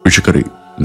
ವೀಕ್ಷಕರೇ,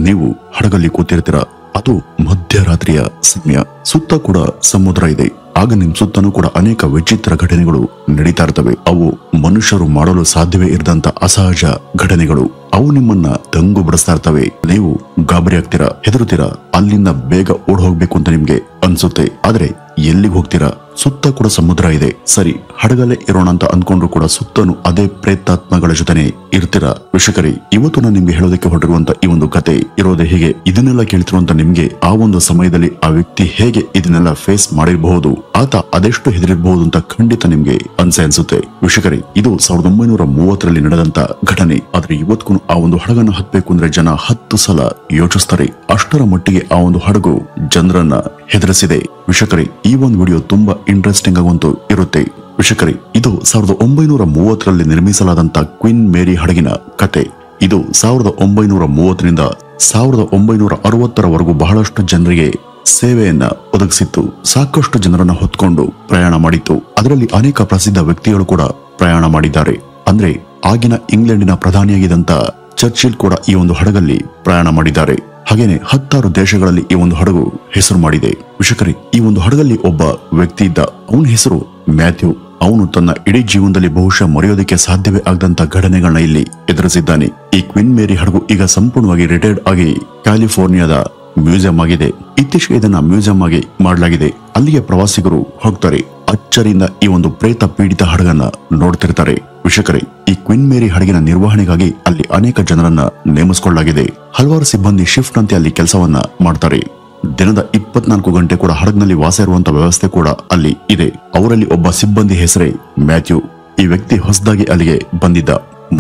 ನೀವು ಹಡಗಲ್ಲಿ ಕೂತಿರ್ತೀರ. ಅದು ಮಧ್ಯರಾತ್ರಿಯ ಸಮಯ. ಸುತ್ತ ಕೂಡ ಸಮುದ್ರ ಇದೆ. ಆಗ ನಿಮ್ ಸುತ್ತನೂ ಕೂಡ ಅನೇಕ ವಿಚಿತ್ರ ಘಟನೆಗಳು ನಡೀತಾ ಇರ್ತವೆ. ಅವು ಮನುಷ್ಯರು ಮಾಡಲು ಸಾಧ್ಯವೇ ಇರದಂತ ಅಸಹಜ ಘಟನೆಗಳು. ಅವು ನಿಮ್ಮನ್ನ ದಂಗು ಬಿಡಿಸ್ತಾ ಇರ್ತವೆ. ನೀವು ಗಾಬರಿ ಆಗ್ತೀರಾ, ಹೆದರುತ್ತೀರಾ, ಅಲ್ಲಿಂದ ಬೇಗ ಓಡ್ ಹೋಗ್ಬೇಕು ಅಂತ ನಿಮ್ಗೆ ಅನ್ಸುತ್ತೆ. ಆದ್ರೆ ಎಲ್ಲಿಗೆ ಹೋಗ್ತೀರಾ? ಸುತ್ತ ಕೂಡ ಸಮುದ್ರ ಇದೆ. ಸರಿ, ಹಡಗಲ್ಲೇ ಇರೋಣ ಅಂತ ಅನ್ಕೊಂಡ್ರು ಕೂಡ ಸುತ್ತನು ಅದೇ ಪ್ರೇತಾತ್ಮಗಳ ಜೊತೆನೆ ಇರ್ತೀರಾ. ವೀಕ್ಷಕರೇ, ಇವತ್ತು ನಾನು ನಿಮ್ಗೆ ಹೇಳೋದಕ್ಕೆ ಹೊರಟಿರುವಂತ ಈ ಒಂದು ಕತೆ ಇರೋದೇ ಹೀಗೆ. ಇದನ್ನೆಲ್ಲ ಕೇಳ್ತಿರುವಂತ ನಿಮ್ಗೆ ಆ ಒಂದು ಸಮಯದಲ್ಲಿ ಆ ವ್ಯಕ್ತಿ ಹೇಗೆ ಇದನ್ನೆಲ್ಲ ಫೇಸ್ ಮಾಡಿರಬಹುದು, ಆತ ಅದೆಷ್ಟು ಹೆದರಿರಬಹುದು ಅಂತ ಖಂಡಿತ ನಿಮ್ಗೆ ಅನ್ಸುತ್ತೆ. ವೀಕ್ಷಕರೇ, ಇದು 1930ರಲ್ಲಿ ನಡೆದಂತ ಘಟನೆ. ಆದ್ರೆ ಇವತ್ತಿಗೂ ಆ ಒಂದು ಹಡಗನ್ನು ಹತ್ಬೇಕು ಅಂದ್ರೆ ಜನ 10 ಸಲ ಯೋಚಿಸ್ತಾರೆ. ಅಷ್ಟರ ಮಟ್ಟಿಗೆ ಆ ಒಂದು ಹಡಗು ಜನರನ್ನ ಹೆದರಿಸಿದೆ. ವೀಕ್ಷಕರೇ, ಈ ಒಂದು ವಿಡಿಯೋ ತುಂಬಾ ಇಂಟ್ರೆಸ್ಟಿಂಗ್ ಆಗುವಂತೂ ಇರುತ್ತೆ. ವೀಕ್ಷಕರೇ, ಇದು 1930ರಲ್ಲಿ ನಿರ್ಮಿಸಲಾದಂತ ಕ್ವೀನ್ ಮೇರಿ ಹಡಗಿನ ಕತೆ. ಇದು 1930ರಿಂದ 1960ರವರೆಗೂ ಬಹಳಷ್ಟು ಜನರಿಗೆ ಸೇವೆಯನ್ನ ಒದಗಿಸಿತ್ತು. ಸಾಕಷ್ಟು ಜನರನ್ನ ಹೊತ್ಕೊಂಡು ಪ್ರಯಾಣ ಮಾಡಿತ್ತು. ಅದರಲ್ಲಿ ಅನೇಕ ಪ್ರಸಿದ್ಧ ವ್ಯಕ್ತಿಗಳು ಕೂಡ ಪ್ರಯಾಣ ಮಾಡಿದ್ದಾರೆ. ಅಂದ್ರೆ ಆಗಿನ ಇಂಗ್ಲೆಂಡಿನ ಪ್ರಧಾನಿಯಾಗಿದ್ದಂತ ಚರ್ಚಿಲ್ ಕೂಡ ಈ ಒಂದು ಹಡಗಲ್ಲಿ ಪ್ರಯಾಣ ಮಾಡಿದ್ದಾರೆ. ಹಾಗೇನೆ 10 ದೇಶಗಳಲ್ಲಿ ಈ ಒಂದು ಹಡಗು ಹೆಸರು ಮಾಡಿದೆ. ವೀಕ್ಷಕರೇ, ಈ ಒಂದು ಹಡಗಲ್ಲಿ ಒಬ್ಬ ವ್ಯಕ್ತಿ ಇದ್ದ. ಅವನ ಹೆಸರು ಮ್ಯಾಥ್ಯೂ. ಅವನು ತನ್ನ ಇಡೀ ಜೀವನದಲ್ಲಿ ಬಹುಶಃ ಮರೆಯೋದಕ್ಕೆ ಸಾಧ್ಯವೇ ಆಗದಂತ ಘಟನೆಗಳನ್ನ ಇಲ್ಲಿ ಎದುರಿಸಿದ್ದಾನೆ. ಈ ಕ್ವೀನ್ ಮೇರಿ ಹಡಗು ಈಗ ಸಂಪೂರ್ಣವಾಗಿ ರಿಟೈರ್ಡ್ ಆಗಿ ಕ್ಯಾಲಿಫೋರ್ನಿಯಾದ ಮ್ಯೂಸಿಯಂ ಆಗಿದೆ. ಇತ್ತೀಚೆಗೆ ಇದನ್ನ ಮ್ಯೂಸಿಯಂ ಆಗಿ ಮಾಡಲಾಗಿದೆ. ಅಲ್ಲಿಗೆ ಪ್ರವಾಸಿಗರು ಹೋಗ್ತಾರೆ. ಅಚ್ಚರಿಯಿಂದ ಈ ಒಂದು ಪ್ರೇತ ಪೀಡಿತ ಹಡಗನ್ನ ನೋಡ್ತಿರ್ತಾರೆ. ವೀಕ್ಷಕರೇ, ಈ ಕ್ವೀನ್ ಮೇರಿ ಹಡಗಿನ ನಿರ್ವಹಣೆಗಾಗಿ ಅಲ್ಲಿ ಅನೇಕ ಜನರನ್ನ ನೇಮಿಸಿಕೊಳ್ಳಲಾಗಿದೆ. ಹಲವಾರು ಸಿಬ್ಬಂದಿ ಶಿಫ್ಟ್ ಅಂತೆ ಅಲ್ಲಿ ಕೆಲಸವನ್ನ ಮಾಡ್ತಾರೆ. ದಿನದ 24 ಗಂಟೆ ಕೂಡ ಹಡಗಿನಲ್ಲಿ ವಾಸ ಇರುವಂತ ವ್ಯವಸ್ಥೆ ಕೂಡ ಅಲ್ಲಿ ಇದೆ. ಅವರಲ್ಲಿ ಒಬ್ಬ ಸಿಬ್ಬಂದಿ ಹೆಸರೇ ಮ್ಯಾಥ್ಯೂ. ಈ ವ್ಯಕ್ತಿ ಹೊಸದಾಗಿ ಅಲ್ಲಿಗೆ ಬಂದಿದ್ದ.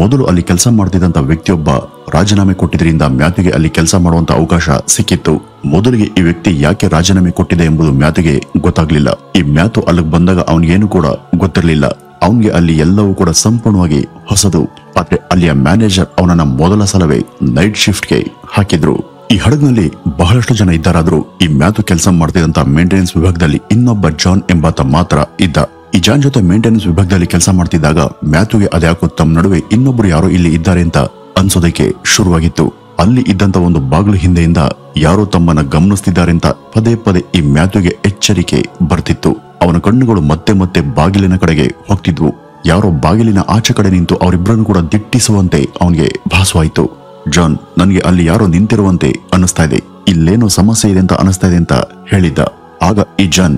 ಮೊದಲು ಅಲ್ಲಿ ಕೆಲಸ ಮಾಡ್ತಿದ್ದಂತ ವ್ಯಕ್ತಿಯೊಬ್ಬ ರಾಜೀನಾಮೆ ಕೊಟ್ಟಿದ್ರಿಂದ ಮ್ಯಾಥ್ಯೂಗೆ ಅಲ್ಲಿ ಕೆಲಸ ಮಾಡುವಂತ ಅವಕಾಶ ಸಿಕ್ಕಿತ್ತು. ಮೊದಲಿಗೆ ಈ ವ್ಯಕ್ತಿ ಯಾಕೆ ರಾಜೀನಾಮೆ ಕೊಟ್ಟಿದೆ ಎಂಬುದು ಮ್ಯಾಥ್ಯೂಗೆ ಗೊತ್ತಾಗ್ಲಿಲ್ಲ. ಈ ಮ್ಯಾಥ್ಯೂ ಅಲ್ಲಿಗೆ ಬಂದಾಗ ಅವನಿಗೇನು ಕೂಡ ಗೊತ್ತಿರಲಿಲ್ಲ. ಅವನ್ಗೆ ಅಲ್ಲಿ ಎಲ್ಲವೂ ಕೂಡ ಸಂಪೂರ್ಣವಾಗಿ ಹೊಸದು. ಆದ್ರೆ ಅಲ್ಲಿಯ ಮ್ಯಾನೇಜರ್ ಅವನನ್ನ ಮೊದಲ ಸಲವೇ ನೈಟ್ ಶಿಫ್ಟ್ಗೆ ಹಾಕಿದ್ರು. ಈ ಹಡಗಿನಲ್ಲಿ ಬಹಳಷ್ಟು ಜನ ಇದ್ದಾರಾದ್ರೂ ಈ ಮ್ಯಾಥ್ಯೂ ಕೆಲಸ ಮಾಡ್ತಿದ್ದಂತ ಮೇಂಟೆನೆನ್ಸ್ ವಿಭಾಗದಲ್ಲಿ ಇನ್ನೊಬ್ಬ ಜಾನ್ ಎಂಬಾತ ಮಾತ್ರ ಇದ್ದ. ಈ ಜಾನ್ ಜೊತೆ ಮೇಂಟೆನೆನ್ಸ್ ವಿಭಾಗದಲ್ಲಿ ಕೆಲಸ ಮಾಡ್ತಿದ್ದಾಗ ಮ್ಯಾಥ್ಯೂಗೆ ಅದ್ಯಾಕೋ ತಮ್ಮ ನಡುವೆ ಇನ್ನೊಬ್ರು ಯಾರೋ ಇಲ್ಲಿ ಇದ್ದಾರೆ ಅಂತ ಅನ್ಸೋದಕ್ಕೆ ಶುರುವಾಗಿತ್ತು. ಅಲ್ಲಿ ಇದ್ದಂತ ಒಂದು ಬಾಗಿಲು ಹಿಂದೆಯಿಂದ ಯಾರೋ ತಮ್ಮನ್ನ ಗಮನಿಸ್ತಿದ್ದಾರೆ ಅಂತ ಪದೇ ಪದೇ ಈ ಮ್ಯಾಥ್ಯೂಗೆ ಎಚ್ಚರಿಕೆ ಬರ್ತಿತ್ತು. ಅವನ ಕಣ್ಣುಗಳು ಮತ್ತೆ ಮತ್ತೆ ಬಾಗಿಲಿನ ಕಡೆಗೆ ಹೋಗ್ತಿದ್ವು. ಯಾರೋ ಬಾಗಿಲಿನ ಆಚೆ ಕಡೆ ನಿಂತು ಅವರಿಬ್ಬರನ್ನು ಕೂಡ ದಿಟ್ಟಿಸುವಂತೆ ಅವನಿಗೆ ಭಾಸವಾಯಿತು. ಜಾನ್, ನನಗೆ ಅಲ್ಲಿ ಯಾರೋ ನಿಂತಿರುವಂತೆ ಅನಿಸ್ತಾ ಇದೆ, ಇಲ್ಲೇನೋ ಸಮಸ್ಯೆ ಇದೆ ಅಂತ ಅನಿಸ್ತಾ ಇದೆ ಅಂತ ಹೇಳಿದ್ದ. ಆಗ ಈ ಜಾನ್,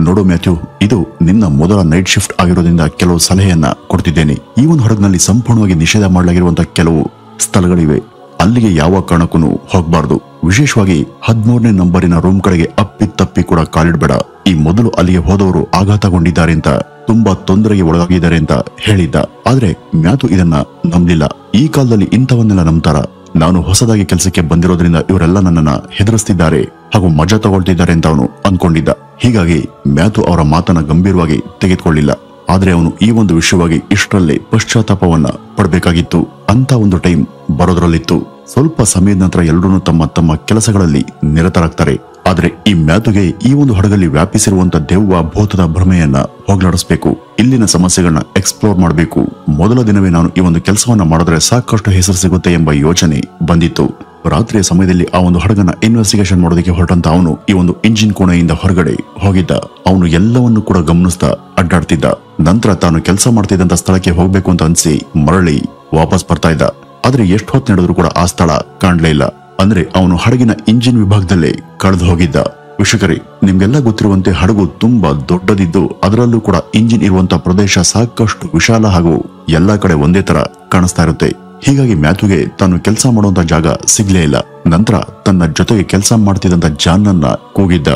ನೋಡು ಮ್ಯಾಥ್ಯೂ, ಇದು ನಿನ್ನ ಮೊದಲ ನೈಟ್ ಶಿಫ್ಟ್ ಆಗಿರೋದ್ರಿಂದ ಕೆಲವು ಸಲಹೆಯನ್ನ ಕೊಡ್ತಿದ್ದೇನೆ. ಈ ಒಂದು ಹಡಗಿನಲ್ಲಿ ಸಂಪೂರ್ಣವಾಗಿ ನಿಷೇಧ ಮಾಡಲಾಗಿರುವಂತಹ ಕೆಲವು ಸ್ಥಳಗಳಿವೆ. ಅಲ್ಲಿಗೆ ಯಾವ ಕಾರಣಕ್ಕೂ ಹೋಗ್ಬಾರ್ದು. ವಿಶೇಷವಾಗಿ 13ನೇ ನಂಬರಿನ ರೂಮ್ ಕಡೆಗೆ ಅಪ್ಪಿತಪ್ಪಿ ಕೂಡ ಕಾಲಿಡ್ಬೇಡ. ಈ ಮೊದಲು ಅಲ್ಲಿಗೆ ಹೋದವರು ಆಘಾತಗೊಂಡಿದ್ದಾರೆ ಅಂತ, ತುಂಬಾ ತೊಂದರೆಗೆ ಒಳಗಾಗಿದ್ದಾರೆ ಅಂತ ಹೇಳಿದ್ದ. ಆದ್ರೆ ಮ್ಯಾಥ್ಯೂ ಇದನ್ನ ನಂಬಲಿಲ್ಲ. ಈ ಕಾಲದಲ್ಲಿ ಇಂಥವನ್ನೆಲ್ಲ ನಂಬ್ತಾರ? ನಾನು ಹೊಸದಾಗಿ ಕೆಲಸಕ್ಕೆ ಬಂದಿರೋದ್ರಿಂದ ಇವರೆಲ್ಲ ನನ್ನನ್ನ ಹೆದರಿಸ್ತಿದ್ದಾರೆ ಹಾಗೂ ಮಜಾ ತಗೊಳ್ತಿದ್ದಾರೆ ಅಂತ ಅವನು ಅನ್ಕೊಂಡಿದ್ದ. ಹೀಗಾಗಿ ಮ್ಯಾಥ್ಯೂ ಅವರ ಮಾತನ್ನ ಗಂಭೀರವಾಗಿ ತೆಗೆದುಕೊಳ್ಳಿಲ್ಲ. ಆದ್ರೆ ಅವನು ಈ ಒಂದು ವಿಷಯವಾಗಿ ಇಷ್ಟರಲ್ಲೇ ಪಶ್ಚಾತ್ತಾಪವನ್ನ ಪಡಬೇಕಾಗಿತ್ತು. ಅಂತ ಒಂದು ಟೈಮ್ ಬರೋದ್ರಲ್ಲಿತ್ತು. ಸ್ವಲ್ಪ ಸಮಯದ ನಂತರ ಎಲ್ಲರೂ ತಮ್ಮ ತಮ್ಮ ಕೆಲಸಗಳಲ್ಲಿ ನಿರತರಾಗ್ತಾರೆ. ಆದ್ರೆ ಈ ಮ್ಯಾಥ್ಯೂಗೆ ಈ ಒಂದು ಹಡಗಲ್ಲಿ ವ್ಯಾಪಿಸಿರುವಂತ ದೆವ್ವ ಭೂತದ ಭ್ರಮೆಯನ್ನ ಹೋಗ್ಲಾಡಿಸ್ಬೇಕು. ಇಲ್ಲಿನ ಸಮಸ್ಯೆಗಳನ್ನ ಎಕ್ಸ್ಪ್ಲೋರ್ ಮಾಡಬೇಕು. ಮೊದಲ ದಿನವೇ ನಾನು ಈ ಒಂದು ಕೆಲಸವನ್ನ ಮಾಡಿದ್ರೆ ಸಾಕಷ್ಟು ಹೆಸರು ಸಿಗುತ್ತೆ ಎಂಬ ಯೋಚನೆ ಬಂದಿತ್ತು. ರಾತ್ರಿಯ ಸಮಯದಲ್ಲಿ ಆ ಒಂದು ಹಡಗನ್ನ ಇನ್ವೆಸ್ಟಿಗೇಷನ್ ಮಾಡೋದಕ್ಕೆ ಹೊರಟಂತ ಅವನು ಈ ಒಂದು ಇಂಜಿನ್ ಕೋಣೆಯಿಂದ ಹೊರಗಡೆ ಹೋಗಿದ್ದ. ಅವನು ಎಲ್ಲವನ್ನು ಕೂಡ ಗಮನಿಸ್ತಾ ಅಡ್ಡಾಡ್ತಿದ್ದ. ನಂತರ ತಾನು ಕೆಲಸ ಮಾಡ್ತಿದ್ದಂತ ಸ್ಥಳಕ್ಕೆ ಹೋಗ್ಬೇಕು ಅಂತ ಅನ್ಸಿ ಮರಳಿ ವಾಪಸ್ ಬರ್ತಾ ಇದ್ದ. ಆದ್ರೆ ಎಷ್ಟು ಹೊತ್ತು ನಡೆದ್ರು ಕೂಡ ಆ ಸ್ಥಳ ಕಾಣ್ಲೇ ಇಲ್ಲ. ಅಂದ್ರೆ ಅವನು ಹಡಗಿನ ಇಂಜಿನ್ ವಿಭಾಗದಲ್ಲೇ ಕಳೆದು ಹೋಗಿದ್ದ. ವೀಕ್ಷಕರೇ, ನಿಮ್ಗೆಲ್ಲ ಗೊತ್ತಿರುವಂತೆ ಹಡಗು ತುಂಬಾ ದೊಡ್ಡದಿದ್ದು ಅದರಲ್ಲೂ ಕೂಡ ಇಂಜಿನ್ ಇರುವಂತ ಪ್ರದೇಶ ಸಾಕಷ್ಟು ವಿಶಾಲ ಹಾಗೂ ಎಲ್ಲಾ ಕಡೆ ಒಂದೇ ತರ ಕಾಣಿಸ್ತಾ ಇರುತ್ತೆ. ಹೀಗಾಗಿ ಮ್ಯಾಥ್ಯೂಗೆ ತಾನು ಕೆಲಸ ಮಾಡುವಂತ ಜಾಗ ಸಿಗ್ಲೇ ಇಲ್ಲ. ನಂತರ ತನ್ನ ಜೊತೆಗೆ ಕೆಲಸ ಮಾಡ್ತಿದ್ದಂತ ಜಾನ್ ಅನ್ನ ಕೂಗಿದ್ದ.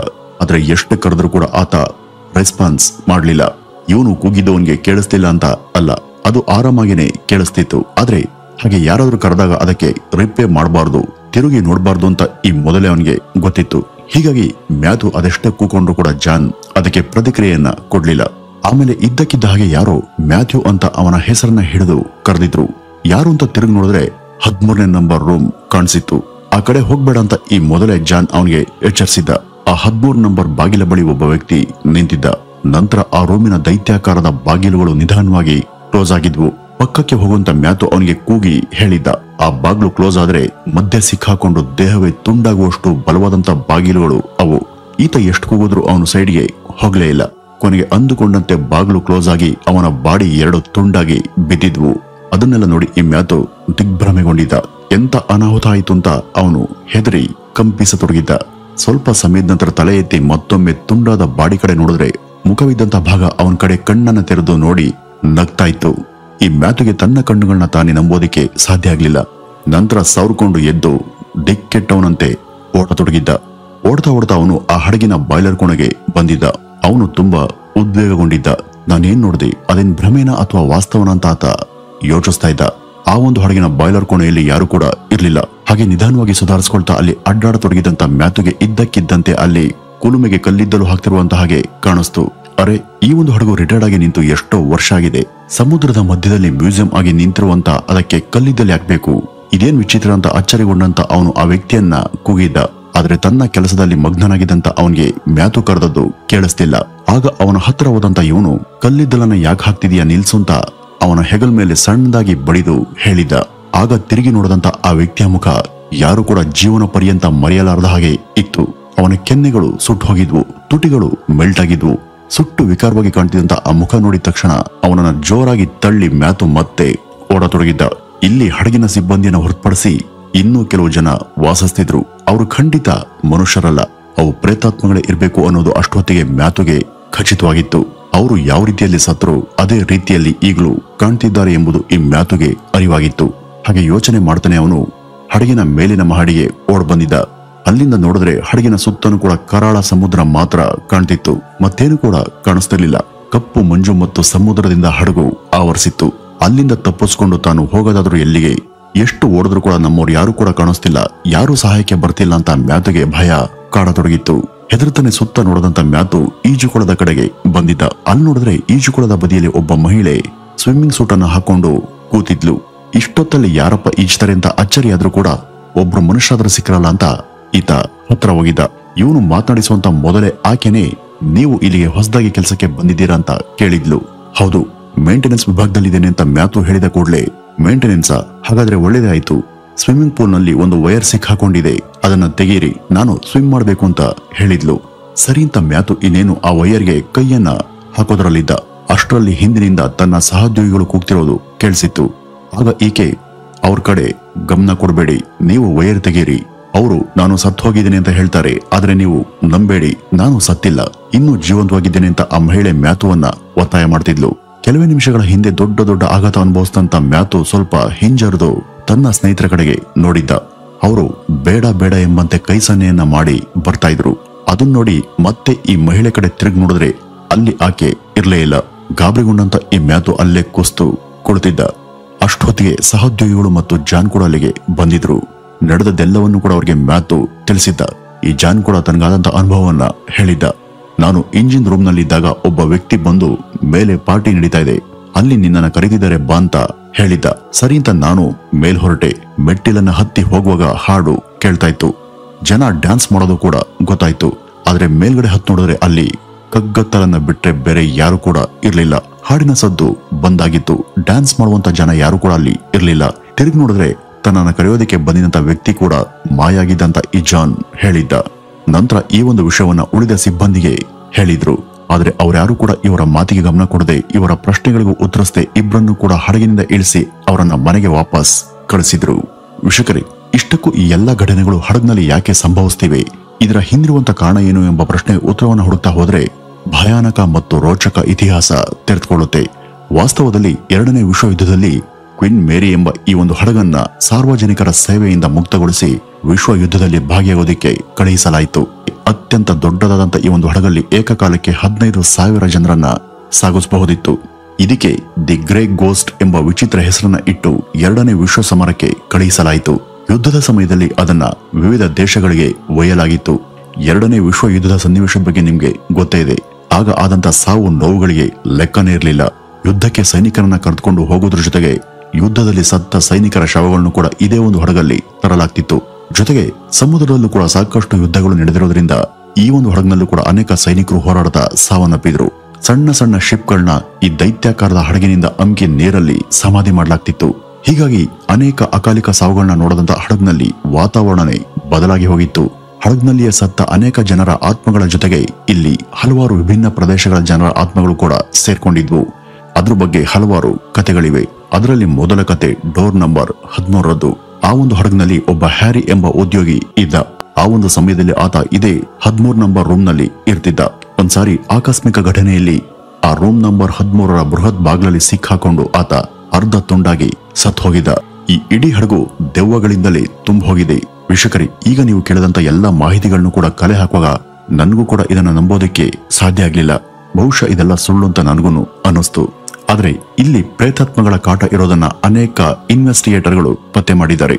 ಆದ್ರೆ ಎಷ್ಟು ಕರೆದ್ರೂ ಕೂಡ ಆತ ರೆಸ್ಪಾನ್ಸ್ ಮಾಡ್ಲಿಲ್ಲ. ಇವನು ಕೂಗಿದ್ದವನ್ಗೆ ಕೇಳಿಸ್ತಿಲ್ಲ ಅಂತ ಅಲ್ಲ, ಅದು ಆರಾಮಾಗಿನೇ ಕೇಳಿಸ್ತಿತ್ತು. ಆದ್ರೆ ಹಾಗೆ ಯಾರಾದ್ರೂ ಕರೆದಾಗ ಅದಕ್ಕೆ ರಿಪ್ಲೈ ಮಾಡಬಾರ್ದು, ತಿರುಗಿ ನೋಡಬಾರ್ದು ಅಂತ ಈ ಮೊದಲೇ ಅವನಿಗೆ ಗೊತ್ತಿತ್ತು. ಹೀಗಾಗಿ ಮ್ಯಾಥ್ಯೂ ಅದೆಷ್ಟೇ ಕೂಕೊಂಡ್ರು ಕೂಡ ಜಾನ್ ಅದಕ್ಕೆ ಪ್ರತಿಕ್ರಿಯೆಯನ್ನ ಕೊಡ್ಲಿಲ್ಲ. ಆಮೇಲೆ ಇದ್ದಕ್ಕಿದ್ದ ಹಾಗೆ ಯಾರೋ ಮ್ಯಾಥ್ಯೂ ಅಂತ ಅವನ ಹೆಸರನ್ನ ಹಿಡಿದು ಕರೆದಿದ್ರು. ಯಾರು ಅಂತ ತಿರುಗಿ ನೋಡಿದ್ರೆ 13ನೇ ನಂಬರ್ ರೂಮ್ ಕಾಣಿಸಿತ್ತು. ಆ ಕಡೆ ಹೋಗ್ಬೇಡ ಅಂತ ಈ ಮೊದಲೇ ಜಾನ್ ಅವನಿಗೆ ಎಚ್ಚರಿಸಿದ್ದ. ಆ 13 ನಂಬರ್ ಬಾಗಿಲ ಬಳಿ ಒಬ್ಬ ವ್ಯಕ್ತಿ ನಿಂತಿದ್ದ. ನಂತರ ಆ ರೂಮಿನ ದೈತ್ಯಾಕಾರದ ಬಾಗಿಲುಗಳು ನಿಧಾನವಾಗಿ ಕ್ಲೋಸ್ ಆಗಿದ್ವು. ಪಕ್ಕಕ್ಕೆ ಹೋಗುವಂತ ಮ್ಯಾಥು ಅವನಿಗೆ ಕೂಗಿ ಹೇಳಿದ್ದ. ಆ ಬಾಗ್ಲು ಕ್ಲೋಸ್ ಆದ್ರೆ ಮಧ್ಯೆ ಸಿಕ್ಕಾಕೊಂಡು ದೇಹವೇ ತುಂಡಾಗುವಷ್ಟು ಬಲವಾದಂತ ಬಾಗಿಲುಗಳು ಅವು. ಈತ ಎಷ್ಟು ಕೂಗಿದ್ರು ಅವನು ಸೈಡ್ಗೆ ಹೋಗ್ಲೇ ಇಲ್ಲ. ಕೊನೆಗೆ ಅಂದುಕೊಂಡಂತೆ ಬಾಗ್ಲು ಕ್ಲೋಸ್ ಆಗಿ ಅವನ ಬಾಡಿ 2 ತುಂಡಾಗಿ ಬಿದ್ದಿದ್ವು. ಅದನ್ನೆಲ್ಲ ನೋಡಿ ಈ ಮ್ಯಾಥು ದಿಗ್ಭ್ರಮೆಗೊಂಡಿದ್ದ. ಎಂತ ಅನಾಹುತ ಆಯಿತು ಅಂತ ಅವನು ಹೆದರಿ ಕಂಪಿಸತೊಡಗಿದ್ದ. ಸ್ವಲ್ಪ ಸಮಯದ ನಂತರ ತಲೆ ಎತ್ತಿ ಮತ್ತೊಮ್ಮೆ ತುಂಡಾದ ಬಾಡಿ ಕಡೆ ನೋಡಿದ್ರೆ ಮುಖವಿದ್ದಂತ ಭಾಗ ಅವನ ಕಡೆ ಕಣ್ಣನ್ನ ತೆರೆದು ನೋಡಿ ನಗ್ತಾ ಇತ್ತು. ಈ ಮ್ಯಾಥುಗೆ ತನ್ನ ಕಣ್ಣುಗಳನ್ನ ತಾನೇ ನಂಬೋದಿಕ್ಕೆ ಸಾಧ್ಯ ಆಗ್ಲಿಲ್ಲ. ನಂತರ ಸವರ್ಕೊಂಡು ಎದ್ದು ದಿಕ್ಕೆಟ್ಟವನಂತೆ ಓಡತೊಡಗಿದ್ದ. ಓಡ್ತಾ ಅವನು ಆ ಹಡಗಿನ ಬಾಯ್ಲರ್ ಕೋಣೆಗೆ ಬಂದಿದ್ದ. ಅವನು ತುಂಬಾ ಉದ್ವೇಗಗೊಂಡಿದ್ದ. ನಾನೇನ್ ನೋಡಿದೆ, ಅದೇನ್ ಭ್ರಮೇನ ಅಥವಾ ವಾಸ್ತವನ ಅಂತ ಆತ ಯೋಚಿಸ್ತಾ ಇದ್ದ. ಆ ಒಂದು ಹಡಗಿನ ಬಾಯ್ಲರ್ ಕೋಣೆಯಲ್ಲಿ ಯಾರು ಕೂಡ ಇರ್ಲಿಲ್ಲ. ಹಾಗೆ ನಿಧಾನವಾಗಿ ಸುಧಾರಿಸ್ಕೊಳ್ತಾ ಅಲ್ಲಿ ಅಡ್ಡಾಡತೊಡಗಿದಂತ ಮ್ಯಾಥುಗೆ ಇದ್ದಕ್ಕಿದ್ದಂತೆ ಅಲ್ಲಿ ಕುಲುಮೆಗೆ ಕಲ್ಲಿದ್ದಲು ಹಾಕ್ತಿರುವಂತ ಹಾಗೆ ಕಾಣಿಸ್ತು. ಅರೆ, ಈ ಒಂದು ಹಡಗು ರಿಟೈರ್ಡ್ ಆಗಿ ನಿಂತು ಎಷ್ಟೋ ವರ್ಷ ಆಗಿದೆ. ಸಮುದ್ರದ ಮಧ್ಯದಲ್ಲಿ ಮ್ಯೂಸಿಯಂ ಆಗಿ ನಿಂತಿರುವಂತ ಅದಕ್ಕೆ ಕಲ್ಲಿದ್ದಲು ಹಾಕ್ಬೇಕು, ಇದೇನ್ ವಿಚಿತ್ರ ಅಂತ ಅಚ್ಚರಿಗೊಂಡಂತ ಅವನು ಆ ವ್ಯಕ್ತಿಯನ್ನ ಕೂಗಿದ್ದ. ಆದ್ರೆ ತನ್ನ ಕೆಲಸದಲ್ಲಿ ಮಗ್ನನಾಗಿದ್ದಂತ ಅವನಿಗೆ ಮ್ಯಾಥು ಕರೆದದ್ದು ಕೇಳಿಸ್ತಿಲ್ಲ. ಆಗ ಅವನ ಹತ್ರ ಹೋದಂತ ಇವನು ಕಲ್ಲಿದ್ದಲನ್ನ ಯಾಕೆ ಹಾಕ್ತಿದೀಯ ನಿಲ್ಸು ಅಂತ ಅವನ ಹೆಗಲ್ ಮೇಲೆ ಸಣ್ಣದಾಗಿ ಬಡಿದು ಹೇಳಿದ್ದ. ಆಗ ತಿರುಗಿ ನೋಡದಂತ ಆ ವ್ಯಕ್ತಿಯ ಮುಖ ಯಾರು ಕೂಡ ಜೀವನ ಪರ್ಯಂತ ಮರೆಯಲಾರದ ಹಾಗೆ ಇತ್ತು. ಅವನ ಕೆನ್ನೆಗಳು ಸುಟ್ಟು ಹೋಗಿದ್ವು, ತುಟಿಗಳು ಮೆಲ್ಟ್ ಆಗಿದ್ವು. ಸುಟ್ಟು ವಿಕಾರವಾಗಿ ಕಾಣ್ತಿದ್ದಂತ ಆ ಮುಖ ನೋಡಿದ ತಕ್ಷಣ ಅವನನ್ನ ಜೋರಾಗಿ ತಳ್ಳಿ ಮ್ಯಾಥು ಮತ್ತೆ ಓಡತೊಡಗಿದ್ದ. ಇಲ್ಲಿ ಹಡಗಿನ ಸಿಬ್ಬಂದಿಯನ್ನು ಹೊರತುಪಡಿಸಿ ಇನ್ನೂ ಕೆಲವು ಜನ ವಾಸಿಸ್ತಿದ್ರು. ಅವರು ಖಂಡಿತ ಮನುಷ್ಯರಲ್ಲ, ಅವು ಪ್ರೇತಾತ್ಮಗಳೇ ಇರಬೇಕು ಅನ್ನೋದು ಅಷ್ಟೊತ್ತಿಗೆ ಮ್ಯಾಥುಗೆ ಖಚಿತವಾಗಿತ್ತು. ಅವರು ಯಾವ ರೀತಿಯಲ್ಲಿ ಸತ್ರು ಅದೇ ರೀತಿಯಲ್ಲಿ ಈಗಲೂ ಕಾಣ್ತಿದ್ದಾರೆ ಎಂಬುದು ಈ ಮ್ಯಾಥುಗೆ ಅರಿವಾಗಿತ್ತು. ಹಾಗೆ ಯೋಚನೆ ಮಾಡ್ತಾನೆ ಅವನು ಹಡಗಿನ ಮೇಲಿನ ಮಹಡಿಗೆ ಓಡ್ ಬಂದಿದ್ದ. ಅಲ್ಲಿಂದ ನೋಡಿದ್ರೆ ಹಡಗಿನ ಸುತ್ತಲೂ ಕೂಡ ಕರಾಳ ಸಮುದ್ರ ಮಾತ್ರ ಕಾಣ್ತಿತ್ತು. ಮತ್ತೇನು ಕೂಡ ಕಾಣಿಸ್ತಿರ್ಲಿಲ್ಲ. ಕಪ್ಪು ಮಂಜು ಮತ್ತು ಸಮುದ್ರದಿಂದ ಹಡಗು ಆವರಿಸಿತ್ತು. ಅಲ್ಲಿಂದ ತಪ್ಪಿಸ್ಕೊಂಡು ತಾನು ಹೋಗೋದಾದ್ರೂ ಎಲ್ಲಿಗೆ, ಎಷ್ಟು ಓಡಿದ್ರು ಕೂಡ ನಮ್ಮವ್ರು ಯಾರು ಕೂಡ ಕಾಣಿಸ್ತಿಲ್ಲ, ಯಾರು ಸಹಾಯಕ್ಕೆ ಬರ್ತಿಲ್ಲ ಅಂತ ಮ್ಯಾಥುಗೆ ಭಯ ಕಾಡತೊಡಗಿತ್ತು. ಹೆದರ್ತಾನೆ ಸುತ್ತ ನೋಡದಂತ ಮ್ಯಾಥು ಈಜುಕೊಳದ ಕಡೆಗೆ ಬಂದಿದ್ದ. ಅಲ್ಲಿ ನೋಡಿದ್ರೆ ಈಜುಕೊಳದ ಬದಿಯಲ್ಲಿ ಒಬ್ಬ ಮಹಿಳೆ ಸ್ವಿಮ್ಮಿಂಗ್ ಸೂಟ್ ಅನ್ನ ಹಾಕೊಂಡು ಕೂತಿದ್ಲು. ಇಷ್ಟೊತ್ತಲ್ಲಿ ಯಾರಪ್ಪ ಈಜ್ತಾರೆ ಅಂತ ಅಚ್ಚರಿಯಾದ್ರೂ ಕೂಡ ಒಬ್ರು ಮನುಷ್ಯರಾದ್ರೂ ಸಿಕ್ಕರಲ್ಲ ಅಂತ ಈತ ಹತ್ರ ಹೋಗಿದ್ದ. ಇವನು ಮಾತನಾಡಿಸುವಂತ ಮೊದಲೇ ಆಕೆನೆ, ನೀವು ಇಲ್ಲಿಗೆ ಹೊಸದಾಗಿ ಕೆಲಸಕ್ಕೆ ಬಂದಿದ್ದೀರಾ ಅಂತ ಕೇಳಿದ್ಲು. ಹೌದು, ಮೇಂಟೆನೆನ್ಸ್ ವಿಭಾಗದಲ್ಲಿದ್ದೇನೆ ಅಂತ ಮ್ಯಾಥು ಹೇಳಿದ ಕೂಡಲೇ, ಮೇಂಟೆನೆನ್ಸಾ? ಹಾಗಾದ್ರೆ ಒಳ್ಳೇದೇ ಆಯ್ತು. ಸ್ವಿಮ್ಮಿಂಗ್ ಪೂಲ್ ನಲ್ಲಿ ಒಂದು ವೈರ್ ಸಿಕ್ಕಾಕೊಂಡಿದೆ, ಅದನ್ನ ತೆಗೀರಿ, ನಾನು ಸ್ವಿಮ್ ಮಾಡ್ಬೇಕು ಅಂತ ಹೇಳಿದ್ಲು. ಸರಿ ಅಂತ ಮ್ಯಾಥು ಇನ್ನೇನು ಆ ವೈರ್ಗೆ ಕೈಯನ್ನ ಹಾಕೋದ್ರಲ್ಲಿದ್ದ. ಅಷ್ಟರಲ್ಲಿ ಹಿಂದಿನಿಂದ ತನ್ನ ಸಹೋದ್ಯೋಗಿಗಳು ಕೂಗ್ತಿರೋದು ಕೇಳಿಸಿತ್ತು. ಆಗ ಈಕೆ, ಅವ್ರ ಕಡೆ ಗಮನ ಕೊಡಬೇಡಿ, ನೀವು ವೈರ್ ತೆಗೀರಿ, ಅವರು ನಾನು ಸತ್ತು ಹೋಗಿದ್ದೇನೆ ಅಂತ ಹೇಳ್ತಾರೆ, ಆದ್ರೆ ನೀವು ನಂಬೇಡಿ, ನಾನು ಸತ್ತಿಲ್ಲ, ಇನ್ನೂ ಜೀವಂತವಾಗಿದ್ದೇನೆ ಅಂತ ಆ ಮಹಿಳೆ ಮ್ಯಾಥುವನ್ನ ಒತ್ತಾಯ ಮಾಡ್ತಿದ್ಲು. ಕೆಲವೇ ನಿಮಿಷಗಳ ಹಿಂದೆ ದೊಡ್ಡ ದೊಡ್ಡ ಆಘಾತ ಅನುಭವಿಸಿದಂತ ಮ್ಯಾಥು ಸ್ವಲ್ಪ ಹಿಂಜರಿದು ತನ್ನ ಸ್ನೇಹಿತರ ಕಡೆಗೆ ನೋಡಿದ್ದ. ಅವರು ಬೇಡ ಬೇಡ ಎಂಬಂತೆ ಕೈ ಸನ್ನೆಯನ್ನ ಮಾಡಿ ಬರ್ತಾ ಇದ್ರು. ಅದನ್ನ ನೋಡಿ ಮತ್ತೆ ಈ ಮಹಿಳೆ ಕಡೆ ತಿರುಗಿ ನೋಡಿದ್ರೆ ಅಲ್ಲಿ ಆಕೆ ಇರ್ಲೇ ಇಲ್ಲ. ಗಾಬರಿಗೊಂಡಂತ ಈ ಮ್ಯಾಥು ಅಲ್ಲೇ ಕುಸ್ತು ಕುಳಿತಿದ್ದ. ಅಷ್ಟೊತ್ತಿಗೆ ಸಹೋದ್ಯೋಗಿಗಳು ಮತ್ತು ಜಾನ್ ಕೂಡ ಅಲ್ಲಿಗೆ ಬಂದಿದ್ರು. ನಡೆದದ್ದೆಲ್ಲವನ್ನು ಕೂಡ ಅವ್ರಿಗೆ ಮ್ಯಾಥು ತಿಳಿಸಿದ್ದ. ಈ ಜಾನ್ ಕೂಡ ತನಗಾದಂತ ಅನುಭವವನ್ನ ಹೇಳಿದ್ದ. ನಾನು ಇಂಜಿನ್ ರೂಮ್ ನಲ್ಲಿ ಇದ್ದಾಗ ಒಬ್ಬ ವ್ಯಕ್ತಿ ಬಂದು ಮೇಲೆ ಪಾರ್ಟಿ ನಡೀತಾ ಇದೆ, ಅಲ್ಲಿ ನಿನ್ನನ್ನು ಕರೆದಿದ್ದಾರೆ ಬಾ ಅಂತ ಹೇಳಿದ್ದ. ಸರಿ ಅಂತ ನಾನು ಮೇಲ್ ಹೊರಟೆ. ಮೆಟ್ಟಿಲನ್ನ ಹತ್ತಿ ಹೋಗುವಾಗ ಹಾಡು ಕೇಳ್ತಾ ಇತ್ತು, ಜನ ಡ್ಯಾನ್ಸ್ ಮಾಡೋದು ಕೂಡ ಗೊತ್ತಾಯ್ತು. ಆದ್ರೆ ಮೇಲ್ಗಡೆ ಹತ್ತು ನೋಡಿದ್ರೆ ಅಲ್ಲಿ ಕಗ್ಗತ್ತಲನ್ನ ಬಿಟ್ರೆ ಬೇರೆ ಯಾರು ಕೂಡ ಇರ್ಲಿಲ್ಲ. ಹಾಡಿನ ಸದ್ದು ಬಂದಾಗಿತ್ತು. ಡ್ಯಾನ್ಸ್ ಮಾಡುವಂತ ಜನ ಯಾರು ಕೂಡ ಅಲ್ಲಿ ಇರ್ಲಿಲ್ಲ. ತಿರುಗಿ ನೋಡಿದ್ರೆ ತನ್ನನ್ನು ಕರೆಯೋದಕ್ಕೆ ಬಂದಿದಂತ ವ್ಯಕ್ತಿ ಕೂಡ ಮಾಯಾಗಿದ್ದಂತ ಈ ಜಾನ್ ಹೇಳಿದ್ದ. ನಂತರ ಈ ಒಂದು ವಿಷಯವನ್ನ ಉಳಿದ ಸಿಬ್ಬಂದಿಗೆ ಹೇಳಿದ್ರು. ಆದ್ರೆ ಅವ್ರ್ಯಾರು ಕೂಡ ಇವರ ಮಾತಿಗೆ ಗಮನ ಕೊಡದೆ, ಇವರ ಪ್ರಶ್ನೆಗಳಿಗೂ ಉತ್ತರಿಸದೆ ಇಬ್ಬರನ್ನು ಕೂಡ ಹಡಗಿನಿಂದ ಇಳಿಸಿ ಅವರನ್ನ ಮನೆಗೆ ವಾಪಸ್ ಕಳಿಸಿದ್ರು. ವೀಕ್ಷಕರೇ, ಇಷ್ಟಕ್ಕೂ ಈ ಎಲ್ಲಾ ಘಟನೆಗಳು ಹಡಗಿನಲ್ಲಿ ಯಾಕೆ ಸಂಭವಿಸ್ತಿವೆ, ಇದರ ಹಿಂದಿರುವಂತ ಕಾರಣ ಏನು ಎಂಬ ಪ್ರಶ್ನೆಗೆ ಉತ್ತರವನ್ನು ಹುಡುಕ್ತಾ ಹೋದ್ರೆ ಭಯಾನಕ ಮತ್ತು ರೋಚಕ ಇತಿಹಾಸ ತೆರೆದುಕೊಳ್ಳುತ್ತೆ. ವಾಸ್ತವದಲ್ಲಿ 2ನೇ ವಿಶ್ವಯುದ್ಧದಲ್ಲಿ ಕ್ವೀನ್ ಮೇರಿ ಎಂಬ ಈ ಒಂದು ಹಡಗನ್ನ ಸಾರ್ವಜನಿಕರ ಸೇವೆಯಿಂದ ಮುಕ್ತಗೊಳಿಸಿ ವಿಶ್ವ ಯುದ್ಧದಲ್ಲಿ ಭಾಗಿಯಾಗೋದಿಕ್ಕೆ ಕಳುಹಿಸಲಾಯಿತು. ಅತ್ಯಂತ ದೊಡ್ಡದಾದಂತ ಈ ಒಂದು ಹಡಗಲ್ಲಿ ಏಕಕಾಲಕ್ಕೆ 15,000 ಜನರನ್ನ ಸಾಗಿಸಬಹುದಿತ್ತು. ಇದಕ್ಕೆ ದಿ ಗ್ರೇ ಗೋಸ್ಟ್ ಎಂಬ ವಿಚಿತ್ರ ಹೆಸರನ್ನ ಇಟ್ಟು 2ನೇ ವಿಶ್ವ ಸಮರಕ್ಕೆ ಕಳುಹಿಸಲಾಯಿತು. ಯುದ್ಧದ ಸಮಯದಲ್ಲಿ ಅದನ್ನ ವಿವಿಧ ದೇಶಗಳಿಗೆ ಒಯ್ಯಲಾಗಿತ್ತು. 2ನೇ ವಿಶ್ವ ಯುದ್ಧದ ಸನ್ನಿವೇಶದ ಬಗ್ಗೆ ನಿಮ್ಗೆ ಗೊತ್ತೇ ಇದೆ. ಆಗ ಆದಂತ ಸಾವು ನೋವುಗಳಿಗೆ ಲೆಕ್ಕನೇ ಇರಲಿಲ್ಲ. ಯುದ್ಧಕ್ಕೆ ಸೈನಿಕರನ್ನ ಕರೆದುಕೊಂಡು ಹೋಗೋದ್ರ ಜೊತೆಗೆ ಯುದ್ಧದಲ್ಲಿ ಸತ್ತ ಸೈನಿಕರ ಶವಗಳನ್ನು ಕೂಡ ಇದೇ ಒಂದು ಹಡಗಲ್ಲಿ ತರಲಾಗ್ತಿತ್ತು. ಜೊತೆಗೆ ಸಮುದ್ರದಲ್ಲೂ ಕೂಡ ಸಾಕಷ್ಟು ಯುದ್ಧಗಳು ನಡೆದಿರೋದ್ರಿಂದ ಈ ಒಂದು ಹಡಗಿನಲ್ಲೂ ಕೂಡ ಅನೇಕ ಸೈನಿಕರು ಹೋರಾಡ್ತಾ ಸಾವನ್ನಪ್ಪಿದ್ರು. ಸಣ್ಣ ಸಣ್ಣ ಶಿಪ್ಗಳನ್ನ ಈ ದೈತ್ಯಾಕಾರದ ಹಡಗಿನಿಂದ ಅಮ್ಕಿ ನೀರಲ್ಲಿ ಸಮಾಧಿ ಮಾಡಲಾಗ್ತಿತ್ತು. ಹೀಗಾಗಿ ಅನೇಕ ಅಕಾಲಿಕ ಸಾವುಗಳನ್ನ ನೋಡದಂತ ಹಡಗ್ನಲ್ಲಿ ವಾತಾವರಣನೇ ಬದಲಾಗಿ ಹೋಗಿತ್ತು. ಹಡಗ್ನಲ್ಲಿಯೇ ಸತ್ತ ಅನೇಕ ಜನರ ಆತ್ಮಗಳ ಜೊತೆಗೆ ಇಲ್ಲಿ ಹಲವಾರು ವಿಭಿನ್ನ ಪ್ರದೇಶಗಳ ಜನರ ಆತ್ಮಗಳು ಕೂಡ ಸೇರ್ಕೊಂಡಿದ್ವು. ಅದ್ರ ಬಗ್ಗೆ ಹಲವಾರು ಕತೆಗಳಿವೆ. ಅದರಲ್ಲಿ ಮೊದಲ ಕತೆ ಡೋರ್ ನಂಬರ್ 13ರದ್ದು. ಆ ಒಂದು ಹಡಗ್ನಲ್ಲಿ ಒಬ್ಬ ಹ್ಯಾರಿ ಎಂಬ ಉದ್ಯೋಗಿ ಇದ್ದ. ಆ ಒಂದು ಸಮಯದಲ್ಲಿ ಆತ ಇದೇ 13 ನಂಬರ್ ರೂಮ್ ನಲ್ಲಿ ಇರ್ತಿದ್ದ. ಒಂದ್ಸಾರಿ ಆಕಸ್ಮಿಕ ಘಟನೆಯಲ್ಲಿ ಆ ರೂಮ್ ನಂಬರ್ 13ರ ಬೃಹತ್ ಬಾಗ್ಲಲ್ಲಿ ಸಿಕ್ಕಾಕೊಂಡು ಆತ ಅರ್ಧ ತುಂಡಾಗಿ ಸತ್ ಹೋಗಿದ್ದ. ಈ ಇಡೀ ಹಡಗು ದೆವ್ವಗಳಿಂದಲೇ ತುಂಬ ಹೋಗಿದೆ. ವೀಕ್ಷಕರೇ, ಈಗ ನೀವು ಕೇಳಿದಂತ ಎಲ್ಲಾ ಮಾಹಿತಿಗಳನ್ನು ಕೂಡ ಕಲೆ ಹಾಕುವಾಗ ನನಗೂ ಕೂಡ ಇದನ್ನ ನಂಬೋದಕ್ಕೆ ಸಾಧ್ಯ ಆಗ್ಲಿಲ್ಲ. ಬಹುಶಃ ಇದೆಲ್ಲ ಸುಳ್ಳು ಅಂತ ನನಗೂ ಅನ್ನಿಸ್ತು. ಆದ್ರೆ ಇಲ್ಲಿ ಪ್ರೇತಾತ್ಮಗಳ ಕಾಟ ಇರೋದನ್ನ ಅನೇಕ ಇನ್ವೆಸ್ಟಿಗೇಟರ್ಗಳು ಪತ್ತೆ ಮಾಡಿದ್ದಾರೆ.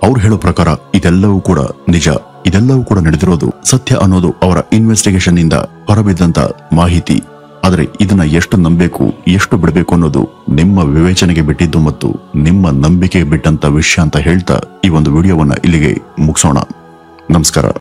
ಅವ್ರು ಹೇಳೋ ಪ್ರಕಾರ ಇದೆಲ್ಲವೂ ಕೂಡ ನಿಜ. ಇದೆಲ್ಲವೂ ಕೂಡ ನಡೆದಿರೋದು ಸತ್ಯ ಅನ್ನೋದು ಅವರ ಇನ್ವೆಸ್ಟಿಗೇಷನ್ ನಿಂದ ಹೊರಬಿದ್ದಂತ ಮಾಹಿತಿ. ಆದ್ರೆ ಇದನ್ನ ಎಷ್ಟು ನಂಬಬೇಕು ಎಷ್ಟು ಬಿಡಬೇಕು ಅನ್ನೋದು ನಿಮ್ಮ ವಿವೇಚನೆಗೆ ಬಿಟ್ಟಿದ್ದು ಮತ್ತು ನಿಮ್ಮ ನಂಬಿಕೆಗೆ ಬಿಟ್ಟಂತ ವಿಷಯ ಅಂತ ಹೇಳ್ತಾ ಈ ಒಂದು ವಿಡಿಯೋವನ್ನ ಇಲ್ಲಿಗೆ ಮುಗಿಸೋಣ. ನಮಸ್ಕಾರ.